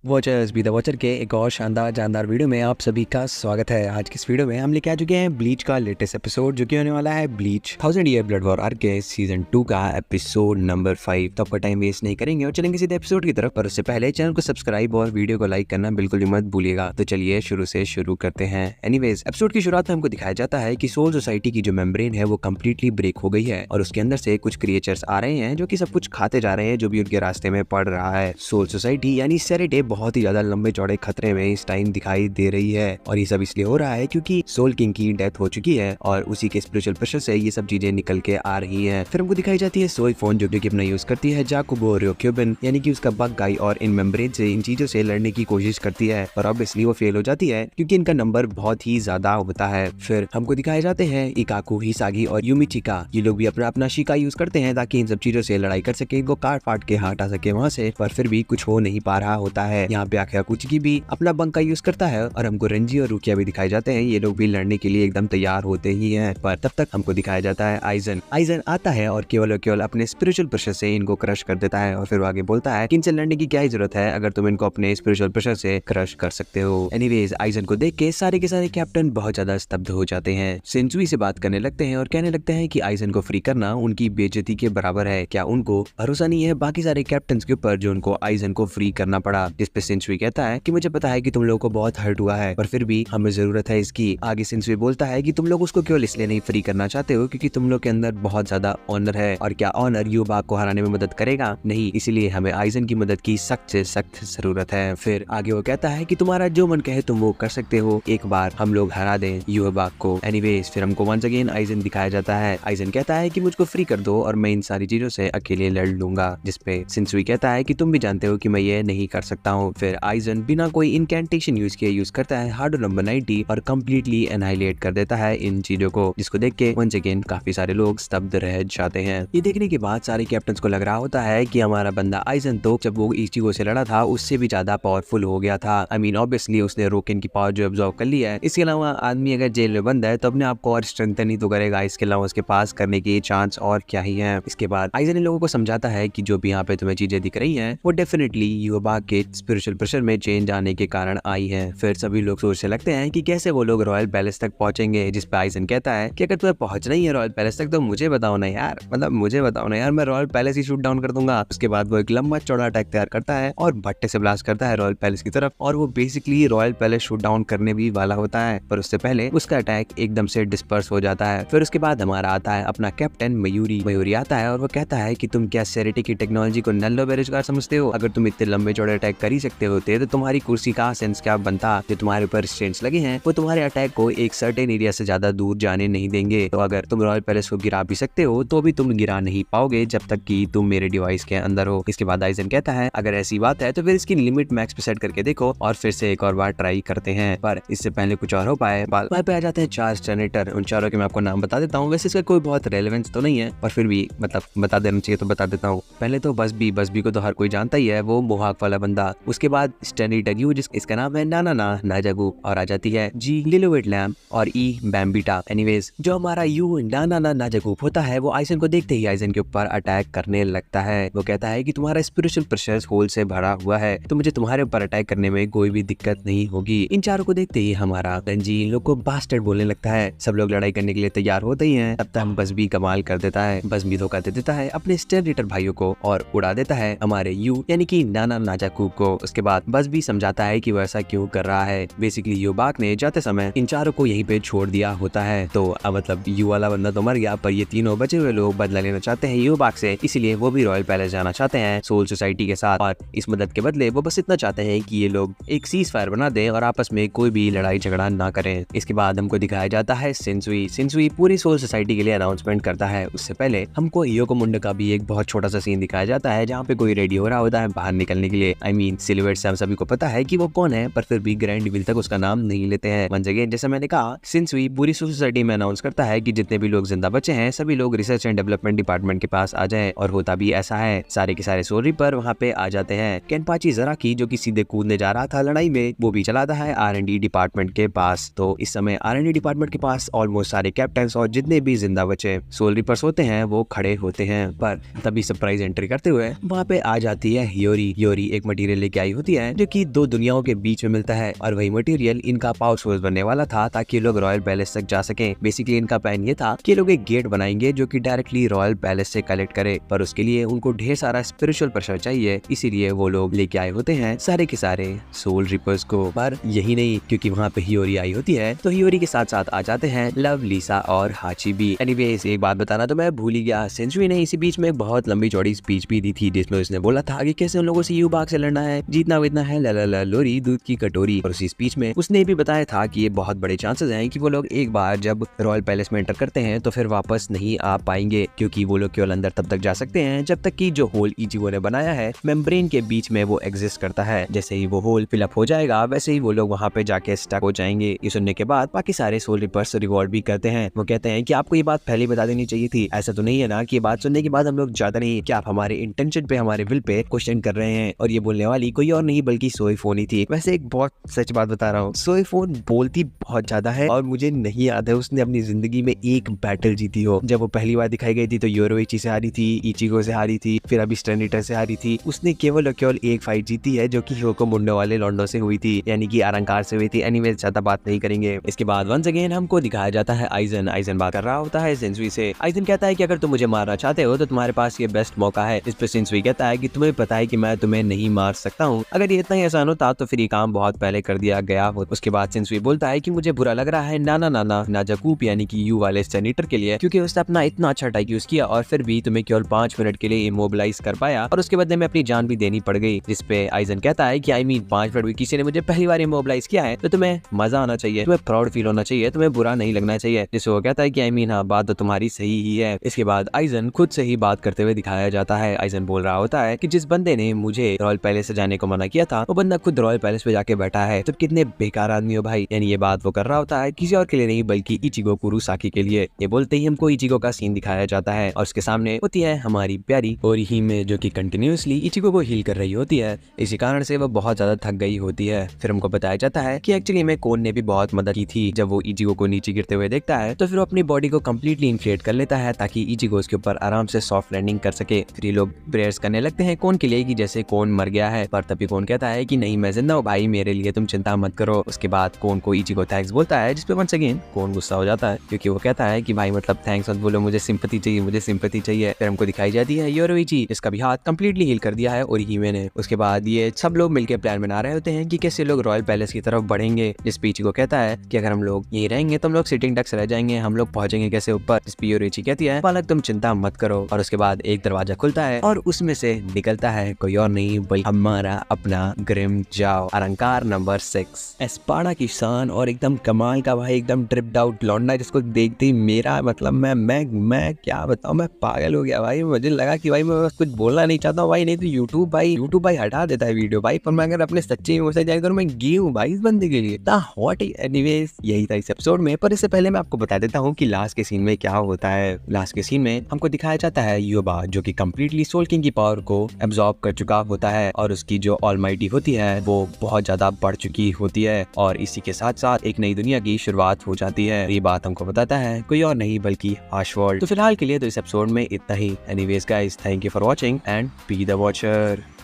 Watchers B the watcher के एक और शानदार वीडियो में आप सभी का स्वागत है। आज की इस वीडियो में हम लेके आ चुके हैं ब्लीच का लेटेस्ट एपिसोड, जो कि होने वाला है bleach 1000 year blood war arc के सीजन 2 का एपिसोड नंबर 5। तो आपका टाइम वेस्ट नहीं करेंगे और चलेंगे सीधे एपिसोड की तरफ। पर उससे पहले चैनल को सब्सक्राइब और वीडियो को लाइक करना बिल्कुल भी मत भूलिएगा। तो चलिए शुरू करते हैं। एनीवेज, एपिसोड की शुरुआत में हमको दिखाया जाता है कि सोल सोसाइटी की जो मेम्ब्रेन है वो कम्प्लीटली ब्रेक हो गई है और उसके अंदर से कुछ क्रिएचर्स आ रहे हैं जो कि सब कुछ खाते जा रहे हैं जो भी उनके रास्ते में पड़ रहा है। सोल सोसाइटी यानी सेरेटे बहुत ही ज्यादा लंबे चौड़े खतरे में इस टाइम दिखाई दे रही है और ये सब इसलिए हो रहा है क्योंकि सोल किंग की डेथ हो चुकी है और उसी के स्पिरिचुअल प्रेशर से ये सब चीजें निकल के आ रही हैं। फिर हमको दिखाई जाती है सोई फोन, जो कि अपना यूज करती है जाकुबो रियोक्यूबिन यानी कि उसका बग गाई, और इन मेम्ब्रेन से इन चीजों से लड़ने की कोशिश करती है और ऑब्वियसली वो फेल हो जाती है क्योंकि इनका नंबर बहुत ही ज्यादा होता है। फिर हमको दिखाए जाते हैं इकाकू, हिसागी और यूमिचिका। ये लोग भी अपना अपना शिका यूज करते हैं ताकि इन सब चीजों से लड़ाई कर सके, इनको काट फाट के हटा सके वहाँ से, पर फिर भी कुछ हो नहीं पा रहा होता है। यहाँ पे आखिर कुछ की भी अपना बंक का यूज करता है और हमको रंजी और रुकिया भी दिखाए जाते हैं। ये लोग भी लड़ने के लिए एकदम तैयार होते ही हैं। पर तब तक हमको दिखाया जाता है आइजन आता है और केवल अपने स्पिरिचुअल प्रेशर से इनको क्रश कर देता है और फिर वो आगे बोलता है कि इनसे लड़ने की क्या ही जरूरत है अगर तुम इनको अपने स्पिरिचुअल प्रेशर से क्रश कर सकते हो। एनीवेज, आइजन को देख के सारे के सारे कैप्टन बहुत ज्यादा स्तब्ध हो जाते हैं। सिंजुई से बात करने लगते हैं और कहने लगते हैं कि आइजन को फ्री करना उनकी बेइज्जती के बराबर है। क्या उनको भरोसा नहीं है बाकी सारे कैप्टन के ऊपर जो उनको आइजन को फ्री करना पड़ा? जिसपे सिंजुई कहता है कि मुझे पता है कि तुम लोगों को बहुत हर्ट हुआ है पर फिर भी हमें जरूरत है इसकी। आगे सिंजुई बोलता है कि तुम लोग उसको केवल इसलिए नहीं फ्री करना चाहते हो क्योंकि तुम लोग के अंदर बहुत ज्यादा ऑनर है, और क्या ऑनर युबाक को हराने में मदद करेगा? नहीं, इसीलिए हमें आइजन की मदद की सख्त से सख्त जरूरत है। फिर आगे वो कहता है कि तुम्हारा जो मन कहे तुम वो कर सकते हो, एक बार हम लोग हरा दें युबाक को। एनीवेज, फिर हमको वंस अगेन आइजन दिखाया जाता है। आइजन कहता है कि मुझको फ्री कर दो और मैं इन सारी चीजों से अकेले लड़ लूंगा, जिसपे सिंजुई कहता है कि तुम भी जानते हो कि मैं ये नहीं कर सकता हूँ। फिर आइजन बिना कोई इनकैंटेशन यूज करता है हार्डो नंबर 90 और कम्प्लीटली एनाइलेट कर देता है इन चीजों को, जिसको देख के वंस अगेन काफी सारे लोग स्तब्ध रह जाते हैं। ये देखने के बाद सारे कैप्टन्स को लग रहा होता है कि हमारा बंदा आइजन तो जब वो इचिगो से लड़ा था उससे भी ज्यादा पावरफुल हो गया था। आई मीन ऑब्वियसली उसने रोकेन की पावर जो एब्जॉर्व कर लिया है। इसके अलावा आदमी अगर जेल में बंद है तो अपने आप को और स्ट्रेंथन ही तो करेगा, इसके अलावा उसके पास करने की चांस और क्या ही है। इसके बाद आइजन इन लोगों को समझाता है कि जो भी यहाँ पे तुम्हें चीजें दिख रही हैं वो डेफिनेटली युबाक के स्पिरिचुअल प्रेशर में चेंज आने के कारण आई है। फिर सभी लोग सोचने लगते हैं कि कैसे वो लोग रॉयल पैलेस तक पहुंचेंगे, जिस पे आइजन कहता है कि अगर तुम्हें पहुंचना ही है रॉयल पैलेस तक तो मुझे बताओ ना यार, मैं रॉयल पैलेस ही शूट डाउन कर दूंगा। उसके बाद वो एक लंबा चौड़ा अटैक तैयार करता है और भट्टे से ब्लास्ट करता है रॉयल पैलेस की तरफ, और वो basically royal palace shoot down करने भी वाला होता है, पर उससे पहले उसका अटैक एकदम से डिस्पर्स हो जाता है। फिर उसके बाद हमारा आता है अपना कैप्टन मयूरी आता है और वो कहता है कि तुम क्या सेरेटी की टेक्नोलॉजी को नल्लो बेरोजगार समझते हो? अगर तुम इतने लंबे चौड़े अटैक कर ही सकते होते तो तुम्हारी कुर्सी का सेंस क्या बनता? जो तुम्हारे ऊपर स्ट्रेंट्स लगे हैं वो तुम्हारे अटैक को एक सर्टेन एरिया से ज्यादा दूर जाने नहीं देंगे। तो अगर तुम रॉयल पैलेस को गिरा भी सकते हो तो भी तुम गिरा नहीं पाओगे जब तक कि तुम मेरे डिवाइस के अंदर हो। इसके बाद आइजन कहता है अगर ऐसी बात है तो फिर इसकी लिमिट मैक्स पे सेट करके देखो और फिर से एक और बार ट्राई करते हैं। पर इससे पहले कुछ और हो पाए, वहाँ पे आ जाते हैं 4 जनरेटर। उन चारों के मैं आपको नाम बता देता हूँ। वैसे इसका कोई बहुत रेलेवेंस तो नहीं है पर फिर भी मतलब बता देना चाहिए तो बता देता हूँ। पहले तो बसबी को तो हर कोई जानता ही है, वो मोहाक वाला बंदा। उसके बाद स्टेनिटर यू, इसका नाम है नाजागू, और आ जाती है जी लिलोवेट लैम्प और ई बैम्बिटा। एनीवेज, जो हमारा यू नाजागू होता है वो आइजन को देखते ही आइजन के ऊपर अटैक करने लगता है। वो कहता है कि तुम्हारा स्पिरिचुअल प्रेशर होल से भरा हुआ है तो मुझे तुम्हारे ऊपर अटैक करने में कोई भी दिक्कत नहीं होगी। इन चारों को देखते ही हमारा रंजी इन लोग को बास्टर्ड बोलने लगता है। सब लोग लड़ाई करने के लिए तैयार होते ही हैं। तब तक बसबी कमाल कर देता है। बसबी धोखा दे देता है अपने स्टेरिटर भाइयों को और उड़ा देता है हमारे यू यानी कि नाजाकू को। उसके बाद बसबी समझाता है कि वो ऐसा क्यों कर रहा है। बेसिकली युबाक ने जाते समय इन चारों को यहीं पे छोड़ दिया होता है, तो मतलब यू वाला बंदा तो मर गया पर ये तीनों बचे हुए लोग बदला लेना चाहते हैं युबाक से, इसीलिए वो भी रॉयल पैलेस जाना चाहते हैं सोल सोसाइटी के साथ। और इस मदद के बदले वो बस इतना चाहते हैं कि ये लोग एक सीज फायर बना दें और आपस में कोई भी लड़ाई झगड़ा ना करें। इसके बाद हमको दिखाया जाता है सिंजुई पूरी सोल सोसाइटी के लिए अनाउंसमेंट करता है। उससे पहले हमको योको मुंडा का भी एक बहुत छोटा सा सीन दिखाया जाता है जहाँ पे कोई रेडी हो रहा होता है बाहर निकलने के लिए। आई मीन सिल्वेट से हम सभी को पता है कि वो कौन है पर फिर भी ग्रैंड डिविल तक उसका नाम नहीं लेते हैं। वंस अगेन, जैसे मैंने कहा, सिंजुई पूरी सोसाइटी में अनाउंस करता है कि जितने भी लोग जिंदा बचे हैं सभी लोग रिसर्च एंड डेवलपमेंट डिपार्टमेंट के पास आ जाएं, और होता भी ऐसा है। सारे के सारे सोल रिपर वहाँ पे आ जाते हैं। केनपाची जराकी जो कि सीधे कूदने जा रहा था लड़ाई में, वो भी चलाता है R&D डिपार्टमेंट के पास। तो इस समय R&D डिपार्टमेंट के पास ऑलमोस्ट सारे कैप्टन्स और जितने भी जिंदा बचे सोल रिपर्स होते हैं वो खड़े होते हैं। पर तभी सरप्राइज एंट्री करते हुए वहाँ पे आ जाती है योरी एक मटेरियल लेके आई होती है जो कि दो दुनियाओं के बीच में मिलता है, और वही मटेरियल इनका पावर सोर्स बनने वाला था ताकि लोग रॉयल पैलेस तक जा सके। बेसिकली इनका प्लान ये था कि लोग एक गेट बनाएंगे जो कि डायरेक्टली रॉयल पैलेस से कलेक्ट करे, पर उसके लिए उनको ढेर सारा स्पिरिचुअल प्रेशर चाहिए, इसीलिए वो लोग लेके आए होते हैं सारे के सारे सोल रिपर्स को। पर यही नहीं, क्योंकि वहाँ पे हियोरी आई होती है, तो हियोरी के साथ साथ आ जाते हैं लव, लिसा और हाची भी। एनीवेज एक बात बताना तो मैं भूल ही गया, सेंचुरी ने इसी बीच में एक बहुत लंबी चौड़ी स्पीच भी दी थी जिसमें उसने बोला था कि कैसे उन लोगों से यू बाग से लड़ना है, जीतना वितना है ला लोरी दूध की कटोरी। और उसी स्पीच में उसने भी बताया था कि ये बहुत बड़े चांसेस हैं कि वो लोग एक बार जब रॉयल पैलेस में एंटर करते हैं तो फिर वापस नहीं आ पाएंगे, क्योंकि वो लोग केवल अंदर तब तक जा सकते हैं जब तक कि जो होल इचिगो ने बनाया है मेम्ब्रेन के बीच में वो एग्जिस्ट करता है। जैसे ही वो होल फिलअप हो जाएगा वैसे ही वो लोग वहाँ पे जाके स्टक हो जाएंगे। ये सुनने के बाद बाकी सारे सोल रिपर्स रिवॉल्ट भी करते हैं। वो कहते हैं कि आपको ये बात पहले ही बता देनी चाहिए थी, ऐसा तो नहीं है ना कि ये बात सुनने के बाद हम लोग ज्यादा नहीं, क्या आप हमारे इंटेंशन पे, हमारे विल पे क्वेश्चन कर रहे हैं। और ये बोलने वाली कोई और नहीं बल्कि सोईफोन ही थी। वैसे एक बहुत सच बात बता रहा हूँ, सोईफोन बोलती बहुत ज्यादा है और मुझे नहीं याद है उसने अपनी जिंदगी में एक बैटल जीती हो। जब वो पहली बार दिखाई गई थी तो योरोइची से हारी थी, इचिगो से हारी थी, फिर अभी स्टर्निटर से हारी थी। उसने केवल और केवल एक फाइट जीती है जो कि ह्योको मुंडो वाले लॉन्डो से हुई थी, यानी कि अरंकार से हुई थी। एनीवेज ज्यादा बात नहीं करेंगे। इसके बाद वंस अगेन हमको दिखाया जाता है आइजन बात कर रहा होता है सेंसुई से। आइजन कहता है कि अगर तुम मुझे मारना चाहते हो तो तुम्हारे पास ये बेस्ट मौका है। इस पे सेंसुई कहता है कि तुम्हें पता है कि मैं तुम्हें नहीं मार सकता हूँ, अगर ये इतना ही आसान होता तो फिर ये काम बहुत पहले कर दिया गया हो। उसके बाद सेंसुई बोलता है कि मुझे बुरा लग रहा है नाजाकूप यानी कि यू वाले सेनेटर के लिए, क्योंकि उसने अपना इतना अच्छा अटैक यूज किया और फिर भी तुम्हें केवल 5 मिनट के लिए इमोबिलाइज कर पाया और उसके बदले में अपनी जान भी देनी पड़ गई। जिसपे आइजन कहता है कि 5 मिनट भी किसी ने मुझे पहली बार इमोबिलाइज किया है तो तुम्हें मजा आना चाहिए, तुम्हें प्राउड फील होना चाहिए, तुम्हें बुरा नहीं लगना चाहिए। जिससे वो कहता है कि हाँ बात तो तुम्हारी सही ही है। इसके बाद आइजन खुद से ही बात करते हुए दिखाया जाता है। आइजन बोल रहा होता है कि जिस बंदे ने मुझे रॉयल पैलेस से जाने को मना किया था वो बंदा खुद रॉयल पैलेस पे जाके बैठा है, तो कितने बेकार आदमी हो भाई। यानी ये बात वो कर रहा होता है किसी और के लिए नहीं बल्कि इचिगो कुरोसाकी के लिए। ये बोलते ही हमको इचिगो का सीन दिखाया जाता है और उसके सामने होती है हमारी प्यारी ओरिहिमे जो कि कंटिन्यूअसली इचिगो को हील कर रही होती है। इसी कारण से वो बहुत ज्यादा थक गई होती है। फिर हमको बताया जाता है कि एक्चुअली में कोन ने भी बहुत मदद की थी। जब वो इचिगो को नीचे गिरते हुए देखता है तो फिर वो अपनी बॉडी को कम्प्लीटली इन्फ्लेट कर लेता है ताकि इचिगो उसके ऊपर आराम से सॉफ्ट लैंडिंग कर सके। फिर ये लोग प्रेयर्स करने लगते हैं कोन के लिए कि जैसे कोन मर गया है, पर तभी कोन कहता है कि नहीं मैं जिंदा हूँ भाई, मेरे लिए तुम चिंता मत करो। उसके बाद कोन को इचिगो थैंक्स बोलता है, जिसपे वंस अगेन कोन गुस्सा हो जाता है क्योंकि वो कहता है कि भाई मतलब थैंक्स मत बोलो, मुझे सिंपैथी चाहिए, मुझे सिंपैथी चाहिए। फिर हमको दिखाई जाती है योरोइची जिसका भी हाथ कंप्लीटली हील कर दिया है ओरिहिमे ने। उसके बाद ये सब लोग मिलकर प्लान बना रहे होते हैं कि कैसे लोग रॉयल पैलेस की तरफ बढ़ेंगे। जिस पे इचिगो कहता है कि अगर हम लोग यहीं रहेंगे तो हम लोग सिटिंग डक्स रह जाएंगे, हम लोग पहुंचेंगे कैसे ऊपर। इस पे योरोइची कहती है पालक तुम चिंता मत करो। और उसके बाद एक दरवाजा खुलता है और उसमें से निकलता है कोई और नहीं बल्कि हमारा अपना ग्रिम जाओ, अलंकार नंबर 6। एस्पाडा की शान और एकदम कमाल का भाई, एकदम ट्रिप्ड आउट लौंडा जिसको देखते ही मेरा मतलब मैं क्या बताऊं, मैं पागल हो गया भाई। मुझे लगा कि भाई मैं बस कुछ बोलना नहीं चाहता हूँ भाई, नहीं तो यूट्यूब भाई हटा देता है वीडियो भाई, पर मैं अगर अपने सच्चे इमोशन जाए तो मैं गी हूँ भाई इस बंदे के लिए, इतना हॉट। एनीवेज यही था इस एपिसोड में, पर इससे पहले मैं आपको बता देता हूँ कि लास्ट के सीन में क्या होता है। लास्ट के सीन में हमको दिखाया जाता है युबा जो कि कंप्लीटली सोल किंग की पावर को एब्जॉर्ब कर चुका होता है और उसकी जो ऑलमाइटी होती है वो बहुत ज्यादा बढ़ चुकी होती है और इसी के साथ साथ एक नई दुनिया की शुरुआत हो जाती है। ये बात हमको बताता है कोई और नहीं बल्कि आशवर्ल्ड। तो फिलहाल के लिए तो इस एपिसोड में इतना ही। Anyways guys, thank you for watching and be the watcher.